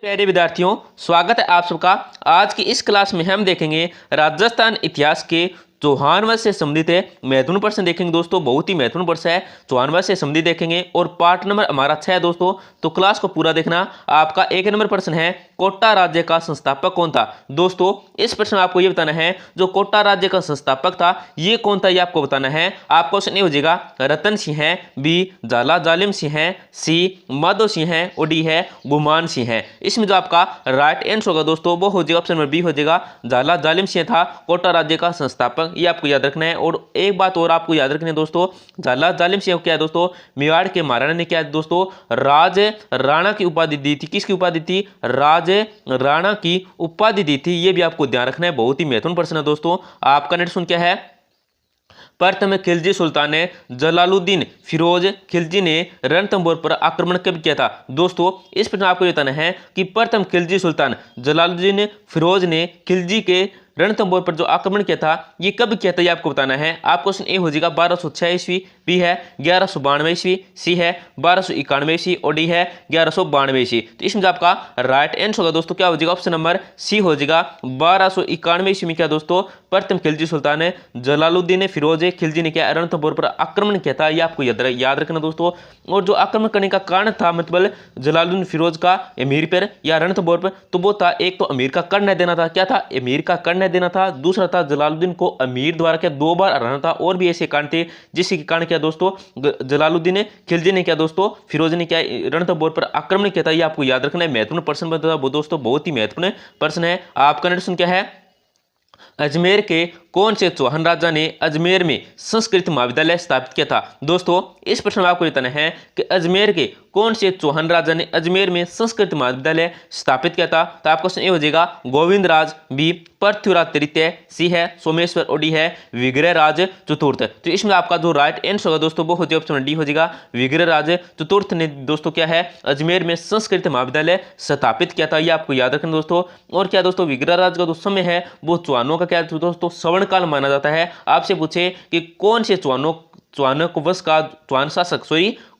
प्यारे विद्यार्थियों, स्वागत है आप सबका। आज की इस क्लास में हम देखेंगे राजस्थान इतिहास के चौहान वंश से संबंधित महत्वपूर्ण प्रश्न देखेंगे। दोस्तों बहुत ही महत्वपूर्ण प्रश्न है, चौहान वंश से संबंधित देखेंगे और पार्ट नंबर हमारा 6 है दोस्तों, तो क्लास को पूरा देखना। आपका 1 नंबर प्रश्न है, कोटा राज्य का संस्थापक कौन था। दोस्तों इस प्रश्न में आपको ये बताना है जो कोटा राज्य का संस्थापक था ये कौन था, ये आपको बताना है। आपको क्वेश्चन ये हो जाएगा रतन सिंह है, बी झाला जालिम सिंह है, सी माधव सिंह है और डी है गुमान सिंह है। इसमें जो आपका राइट आंसर होगा दोस्तों वो हो जाएगा ऑप्शन नंबर बी हो जाएगा, झाला जालिम सिंह था कोटा राज्य का संस्थापक। ये आपको याद रखना है। और एक बात और आपको याद रखनी है दोस्तों, झाला जालिम सिंह क्या है दोस्तों, मेवाड़ के महाराणा ने क्या है दोस्तों, राज राणा की उपाधि दी थी। किसकी उपाधि दी, राज राणा की उपाधि दी थी। ये भी आपको ध्यान रखना है, बहुत ही महत्वपूर्ण प्रश्न है दोस्तों। आपका नेक्स्ट सुन क्या है, प्रथम खिलजी सुल्तान ने जलालुद्दीन फिरोज खिलजी ने रणथंभौर पर आक्रमण कब किया था। दोस्तों इस प्रश्न आपको बताना है कि प्रथम खिलजी सुल्तान जलालुद्दीन फिरोज ने खिलजी के रणथंभौर पर जो आक्रमण किया था ये कब किया था, ये आपको बताना है। आपको क्वेश्चन ए हो जाएगा 1206 ईस्वी, बी है 1192 ईस्वी, सी है 1291 ईस्वी और डी है 1192 ईस्वी। तो इसमें जो आपका राइट आंसर होगा दोस्तों क्या हो जाएगा, ऑप्शन नंबर सी हो जाएगा 1291 ईस्वी में क्या दोस्तों प्रथम खिलजी सुल्तान ने जलालुद्दीन फिरोज खिलजी ने क्या रणथंभौर पर आक्रमण किया था। ये आपको याद रखना दोस्तों। और जो आक्रमण करने का कारण था मतलब जलालुद्दीन फिरोज का अमीर पर या रणथंभौर पर, तो वो था एक तो अमीर का कर न देना था। क्या था, अमीर का कर न देना था। दूसरा था जलालुद्दीन को अमीर द्वारा क्या 2 बार हराना था। और भी ऐसे कारण थे जिसके कारण क्या दोस्तों जलालुद्दीन खिलजी ने क्या दोस्तों फिरोज ने क्या रणथंभौर पर आक्रमण किया था। ये आपको याद रखना है, महत्वपूर्ण प्रश्न बनता था दोस्तों, बहुत ही महत्वपूर्ण प्रश्न है। आपका नेक्स्ट क्या है, अजमेर के कौन से चौहान राजा ने अजमेर में संस्कृत महाविद्यालय स्थापित किया था। दोस्तों इस प्रश्न में आपको बताना है कि अजमेर के कौन से चौहान राजा ने अजमेर में संस्कृत महाविद्यालय स्थापित किया था। तो आपका क्वेश्चन ये हो जाएगा गोविंद राज, बी पृथ्वीराज तृतीय, सी है सोमेश्वर और डी है विग्रहराज चतुर्थ। तो इसमें आपका जो राइट आंसर होगा दोस्तों वो हो जाएगा ऑप्शन डी हो जाएगा, विग्रहराज चतुर्थ ने दोस्तों क्या है अजमेर में संस्कृत महाविद्यालय स्थापित किया था। ये आपको याद रखना दोस्तों। और क्या दोस्तों विग्रहराज का जो समय है वो चौहानों का क्या दोस्तों स्वर्ण काल माना जाता है। आपसे पूछे कि कौन से चौहान वंश का चौहान शासक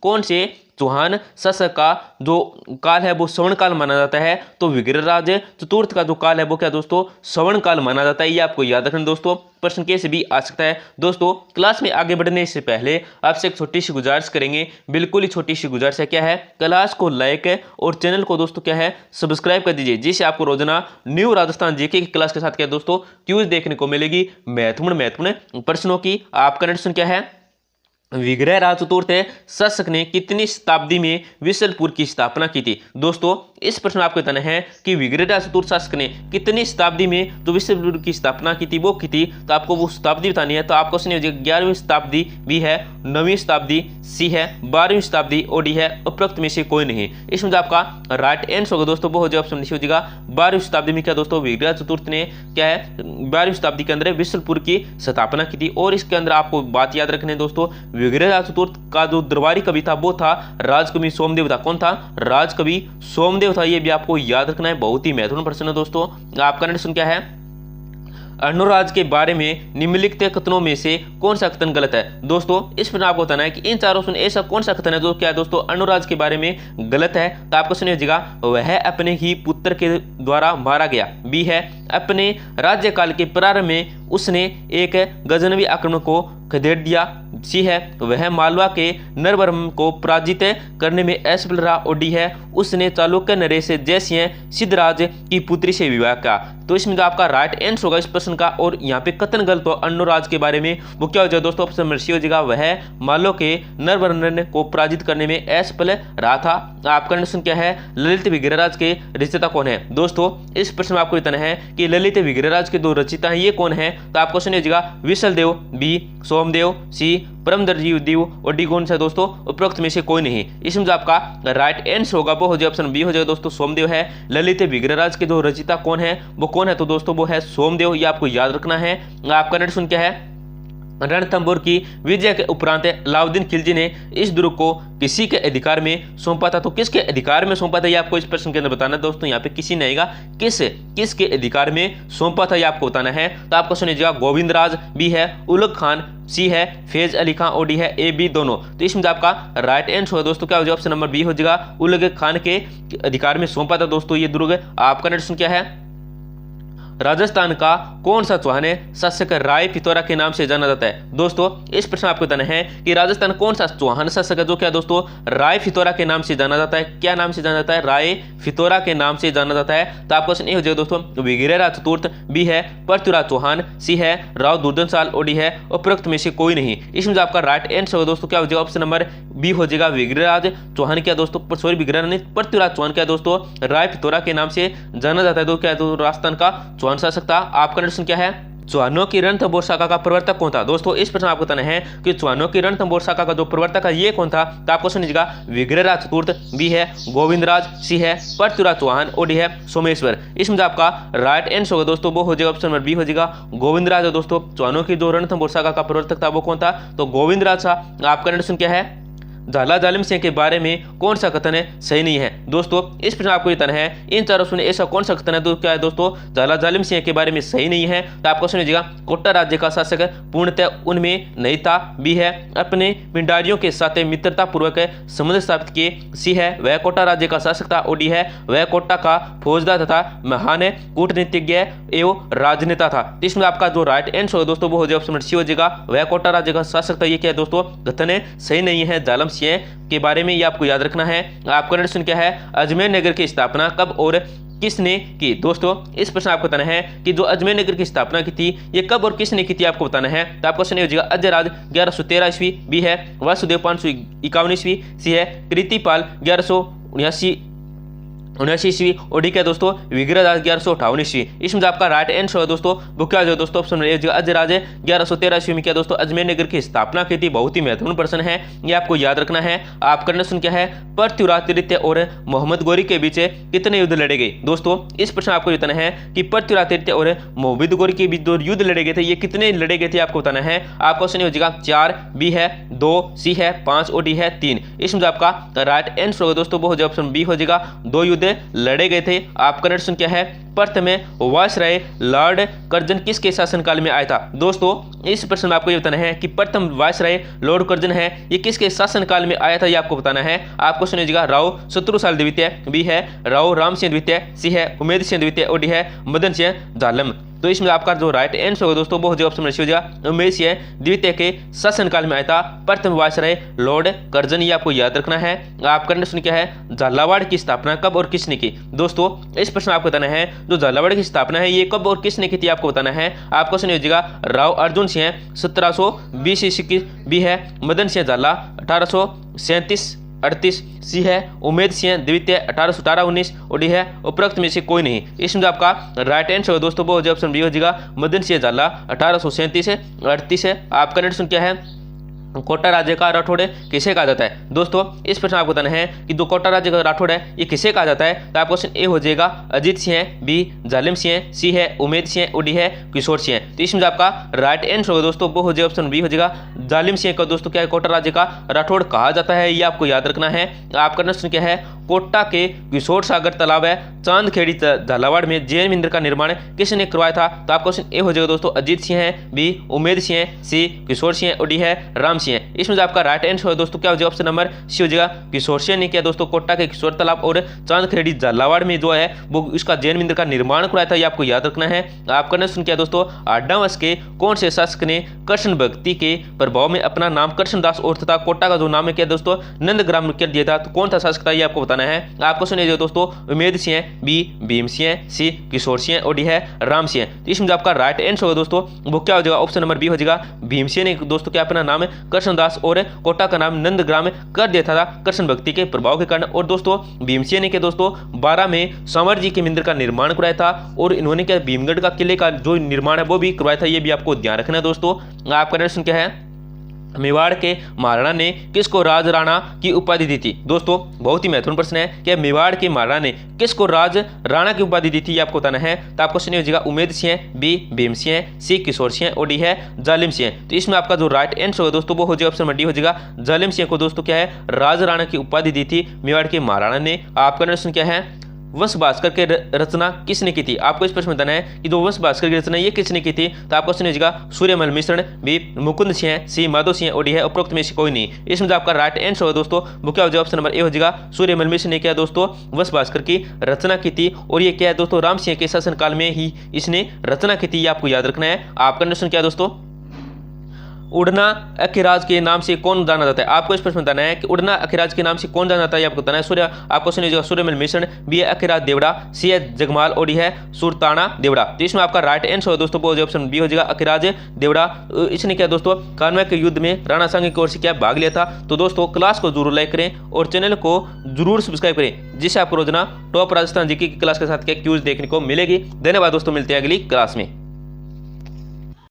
कौन से चौहान शासक का जो काल है वो स्वर्ण काल माना जाता है, तो विग्रहराज चतुर्थ का जो काल है वो क्या दोस्तों स्वर्ण काल माना जाता है। ये आपको याद रखना दोस्तों, प्रश्न कैसे भी आ सकता है। दोस्तों क्लास में आगे बढ़ने से पहले आपसे एक छोटी सी गुजारिश करेंगे, बिल्कुल ही छोटी सी गुजारिश है। क्या है, क्लास को लाइक और चैनल को दोस्तों क्या है सब्सक्राइब कर दीजिए, जिससे आपको रोजाना न्यू राजस्थान जीके की क्लास के साथ क्या दोस्तों क्यूज देखने को मिलेगी महत्वपूर्ण प्रश्नों की। आपका नेक्स्ट क्या है, विग्रहराज चतुर्थ शासक ने कितनी शताब्दी में विशलपुर की स्थापना की थी। दोस्तों इस प्रश्न में आपको बताना है कि विग्रहराज चतुर्थ शासक ने कितनी शताब्दी में जो विशलपुर की स्थापना की थी वो की थी, तो आपको वो शताब्दी बतानी है। तो आपको 11वीं शताब्दी, बी है 9वीं शताब्दी, सी है 12वीं शताब्दी और डी है उपरोक्त में से कोई नहीं। इसमें जो आपका राइट आंसर होगा दोस्तों वो हो जाएगा ऑप्शन डी हो जाएगा 12वीं शताब्दी में क्या दोस्तों विग्रहराज चतुर्थ ने क्या है 12वीं शताब्दी के अंदर विशलपुर की स्थापना की थी। और इसके अंदर आपको बात याद रखनी है दोस्तों, विग्रहराज चतुर्थ का जो दरबारी कवि था वो था राजकवि सोमदेव था। कौन था, राजकवि सोमदेव था। ये भी आपको याद रखना है, बहुत ही महत्वपूर्ण प्रश्न है दोस्तों। आपका नेक्स्ट क्या है, अनुराज के बारे में निम्नलिखित कथनों में से कौन सा कथन गलत है। दोस्तों इस पर आपको बताना है कि इन चारों में ऐसा कौन सा कथन है जो क्या है दोस्तों अनुराज के बारे में गलत है। तो आपको सुनिएगा, वह अपने ही पुत्र के द्वारा मारा गया, बी है अपने राज्यकाल के प्रारंभ में उसने एक गजनवी आक्रमण को खदेड़ दिया, सी है वह मालवा के नरवर्म को पराजित करने में असफल रहा और डी है उसने चालुक्य नरेश जयसिंह सिद्धराज की पुत्री से विवाह किया। तो इसमें जो आपका राइट आंसर होगा इस प्रश्न का, और यहाँ पे कथन गलत हो अनुराज के बारे में, वो क्या हो जाएगा दोस्तों ऑप्शन नंबर सी हो जाएगा, वह मालवा के नरवर्मन को पराजित करने में असफल रहा था। आपका क्वेश्चन क्या है, ललित विग्रहराज के रचयिता कौन है। दोस्तों इस प्रश्न में आपको बताना है कि ललित विग्रहराज के 2 रचयिता हैं, ये कौन है। तो आपको क्वेश्चन हो जाएगा विशलदेव, बी सोमदेव, सी परमदर्जी देव और डी कौन सा दोस्तों उपरोक्त में से कोई नहीं। इसमें जो आपका राइट आंसर होगा वो हो जाएगा ऑप्शन बी हो जाएगा दोस्तों सोमदेव है। ललित विग्रहराज के 2 रचयिता कौन है, वो कौन है, तो दोस्तों वो है सोमदेव। ये आपको याद रखना है। आपका नेक्स्ट क्या है, रणथंभौर की विजय के उपरांत अलाउद्दीन खिलजी ने इस दुर्ग को किसी के अधिकार में सौंपा था। तो किसके अधिकार में सौंपा था ये आपको इस प्रश्न के अंदर बताना है दोस्तों। यहाँ पे किसी नहीं आएगा, किसके अधिकार में सौंपा था ये आपको बताना है। तो आपको सुनिएगा, गोविंदराज बी है, उलग खान सी है, फैज अली खान और डी है, ए बी दोनों। तो इसमें आपका राइट आंसर होगा दोस्तों क्या हो जाएगा, ऑप्शन नंबर बी हो जाएगा, उलग खान के अधिकार में सौंपा था दोस्तों ये दुर्ग। आपका नेक्स्ट क्या है, राजस्थान का कौन सा चौहान शासक राय पिथौरा के नाम से जाना जाता है। दोस्तों इस प्रश्न आपको बताना है कि राजस्थान कौन सा चौहान शासक है जो क्या दोस्तों राय पिथौरा के नाम से जाना जाता है। क्या नाम से जाना जाता है, राय पिथौरा के नाम से जाना जाता है। तो आपका क्वेश्चन ये हो जाएगा दोस्तों, विग्रहराज चतुर्थ बी है, पृथ्वीराज चौहान सी है, राव दुर्जनशाल ओडी है, उपरोक्त में से कोई नहीं। इसमें जो आपका राइट आंसर होगा दोस्तों क्या हो जाएगा, ऑप्शन नंबर बी हो जाएगा, विग्रहराज चौहान क्या दोस्तों, सॉरी विग्रहराज नहीं, पृथ्वीराज चौहान क्या दोस्तों राय पिथौरा के नाम से जाना जाता है। तो क्या है, राजस्थान का चौहान शासक था। आपका प्रश्न क्या है, चौहानों की रणथंभौर शाखा का प्रवर्तक कौन था। दोस्तों इस प्रश्न आपको बताना है कि चौहानों की रणथंभौर शाखा का जो प्रवर्तक है ये कौन था। तो आपको सुनिएगा, विग्रहराज चतुर्थ बी है, गोविंदराज सी है, पृथ्वीराज चौहान और डी है, सोमेश्वर। इसमें आपका राइट आंसर होगा दोस्तों वो हो जाएगा, ऑप्शन नंबर बी हो जाएगा, गोविंदराज है दोस्तों। चौहानों की जो रणथंभौर शाखा का प्रवर्तक था वो कौन था, तो गोविंदराज था। आपका प्रश्न क्या है, झाला जालिम सिंह के बारे में कौन सा कथन है सही नहीं है। दोस्तों इस प्रश्न आपको बताना है इन चारों में ऐसा कौन सा कथन है तो क्या है दोस्तों, झाला जालिम सिंह के बारे में सही नहीं है। तो आपको सुनिएगा, कोटा राज्य का शासक पूर्णतः उनमें नहीं था, बी है, अपने पिंडारियों के साथ मित्रता पूर्वक संबंध स्थापित किए, सी है, वह कोटा राज्य का शासक था, और डी है, वह कोटा का फौजदार तथा महान कूटनीतिज्ञ एवं राजनेता था। तो इसमें आपका जो राइट आंसर हो दोस्तों वो हो जाएगा, ऑप्शन नंबर सी हो जाएगा, वह कोटा राज्य का शासक था। ये क्या है दोस्तों, कथन सही नहीं है जालिम के बारे में, ये आपको याद रखना है। आपका प्रश्न क्या है, अजमेर नगर की स्थापना कब और किसने की। दोस्तों इस प्रश्न आपको बताना है कि जो अजमेर नगर की स्थापना की थी ये कब और किसने की थी आपको बताना है। तो आपका क्वेश्चन हो जाएगा, अजयराज 1113 ईस्वी, बी है, वासुदेव 551 ईस्वी, सी है, कृतिपाल 1179 ईस्वी, और डी क्या दोस्तों, विग्रहराज 1158 ईस्वी। इसमें आपका राइट आंसर है दोस्तों वो क्या हो दोस्तों, ऑप्शन नंबर अजयराज 1113 ईस्वी में क्या दोस्तों अजमेर नगर की स्थापना की थी। बहुत ही महत्वपूर्ण प्रश्न है, ये आपको याद रखना है। आपका प्रश्न क्या है, पृथ्वीराज तृतीय और मोहम्मद गौरी के बीच कितने युद्ध लड़े गए। दोस्तों इस प्रश्न आपको बताना है कि पृथ्वीराज तृतीय और मोहम्मद गौरी के बीच जो युद्ध लड़े गए थे ये कितने लड़े गए थे आपको बताना है। आपका क्वेश्चन हो जाएगा 4, बी है, 2, सी है, 5 और डी है 3। इसमें आपका राइट आंसर होगा दोस्तों वो हो जाएगा, ऑप्शन बी हो जाएगा, 2 युद्ध लड़े गए थे। आपका प्रश्न क्या है, प्रथम वायसराय लॉर्ड कर्जन किसके शासनकाल में आया था। दोस्तों इस प्रश्न में आपको ये बताना है कि प्रथम वायसराय लॉर्ड कर्जन है ये किसके शासनकाल में आया था, ये आपको बताना है। आपको सुनिएगा, राव शत्रुसाल द्वितीय, बी है, राव राम सिंह द्वितीय, सी है, उमेद सिंह द्वितीय और डी है, मदन सिंह जालम। तो इसमें आपका जो राइट आंसर होगा दोस्तों वो हो जाएगा, ऑप्शन नंबर सी हो जाएगा, उमेद सिंह द्वितीय के शासनकाल में आया था प्रथम वायसराय लॉर्ड कर्जन, ये आपको याद रखना है। आपका प्रश्न क्या है, झालावाड़ की स्थापना कब और किसने की। दोस्तों इस प्रश्न आपको बताना है जो झालावाड़ की स्थापना है ये कब और किसने की थी आपको बताना है। आपको सुनिए जाएगा, राव अर्जुन सिंह 1720 ईस्वी की, बी है, मदन सिंह झाला 1837-38, सी है, उमेद सिंह द्वितीय 1818-19 और डी है, उपरोक्त में से कोई नहीं। इसमें आपका राइट आंसर है दोस्तों वो हो जाएगा, ऑप्शन बी हो जाएगा, मदन सिंह झाला 1837-38 है। आपका नेक्स्ट क्या है, कोटा राज्य का राठौड़ किसे कहा जाता है। दोस्तों इस प्रश्न आपको बताना है कि जो कोटा राज्य का राठौड़ है ये किसे कहा जाता है। तो आपका क्वेश्चन ए हो जाएगा, अजीत सिंह, बी जालिम सिंह, सी है, उमेद सिंह और डी है, किशोर सिंह। तो इसमें आपका राइट आंसर होगा दोस्तों वो हो जाएगा, ऑप्शन बी हो जाएगा, जालिम सिंह का दोस्तों क्या है कोटा राज्य का राठौड़ कहा जाता है, ये आपको याद रखना है। आपका प्रश्न क्या है, कोटा के किशोर सागर तालाब है चांदखेड़ी झालावाड़ में जैन मंदिर का निर्माण किसने करवाया था। तो आपका क्वेश्चन ए हो जाएगा दोस्तों, अजीत सिंह है, बी उमेद सिंह, सी किशोर सिंह और डी है, राम सिंह। इसमें आपका राइट आंसर है दोस्तों क्या हो जाएगा, ऑप्शन नंबर सी हो जाएगा, किशोर सिंह ने किया दोस्तों कोटा के किशोर तालाब और चांदखेड़ी झालावाड़ में जो है वो इसका जैन मंदिर का निर्माण करवाया था, ये आपको याद रखना है। आपका प्रश्न क्या दोस्तों, आड्डा वंश के कौन से शासक ने कृष्ण भक्ति के प्रभाव में अपना नाम कृष्णदास और तथा कोटा का जो नाम है क्या दोस्तों नंदग्राम कर दिया था। तो कौन सा शासक था ये आपको बताना है। आपको सुनिए दोस्तों, उमेद सिंह, बी भीम सिंह, सी किशोर सिंह और डी है, राम सिंह। तो इसमें आपका राइट आंसर होगा दोस्तों वो क्या हो जाएगा, ऑप्शन नंबर बी हो जाएगा, भीम सिंह ने दोस्तों क्या अपना नाम कृष्णदास और कोटा का नाम नंदग्राम कर दिया था कृष्ण भक्ति के प्रभाव के कारण। और दोस्तों भीमसेन ने के दोस्तों 12 में संवर जी के मंदिर का निर्माण करवाया था और इन्होंने क्या भीमगढ़ का किले का जो निर्माण है वो भी करवाया था, ये भी आपको ध्यान रखना है दोस्तों। आपका प्रश्न क्या है, मेवाड़ के महाराणा ने किसको राज राणा की उपाधि दी थी। दोस्तों बहुत ही महत्वपूर्ण प्रश्न है कि मेवाड़ के महाराणा ने किसको राज राणा की उपाधि दी थी, ये आपको बताना है। तो आपका क्वेश्चन हो जाएगा उमेद सिंह, बी भीम सिंह, सी किशोर सिंह और डी है जालिम सिंह। तो इसमें आपका जो राइट आंसर होगा दोस्तों वो हो जाएगा ऑप्शन नंबर डी हो जाएगा। जालिम सिंह को दोस्तों क्या है राज राणा की उपाधि दी थी मेवाड़ के महाराणा ने। आपका प्रश्न क्या है वंश भास्कर के रचना किसने की थी। आपको इस प्रश्न में बताना है कि जो वंश भास्कर की रचना ये किसने की थी। तो आपका क्वेश्चन हो जाएगा सूर्यमल मिश्रण, बी मुकुंद सिंह, सी माधव सिंह और डी है उपरोक्त में से कोई नहीं। इसमें जो आपका राइट आंसर होगा दोस्तों वो क्या हो जाएगा ऑप्शन नंबर ए हो जाएगा। सूर्यमल मिश्र ने क्या दोस्तों वंश भास्कर की रचना की थी और ये क्या है दोस्तों राम सिंह के शासनकाल में ही इसने रचना की थी, ये आपको याद रखना है। आपका प्रश्न क्या है दोस्तों उड़ना अखिराज के नाम से कौन जाना जाता है। आपको इस प्रश्न बताना है कि उड़ना अखिराज के नाम से कौन जाना जाता है, आपको बताना है। सूर्य आपको सुनिएगा सूर्यमल मिश्रण, बी है अखिराज देवड़ा, सी है जगमाल और डी है सुरताना देवड़ा। तो इसमें आपका राइट आंसर दोस्तों वो ऑप्शन बी हो जाएगा अखिराज देवड़ा। इसने क्या दोस्तों कानवे के युद्ध में राणा सांग की ओर से क्या भाग लिया था। तो दोस्तों क्लास को जरूर लाइक करें और चैनल को जरूर सब्सक्राइब करें जिससे आपको रोजाना टॉप राजस्थान जीके की क्लास के साथ क्या क्यूज देखने को मिलेगी। धन्यवाद दोस्तों, मिलते हैं अगली क्लास में।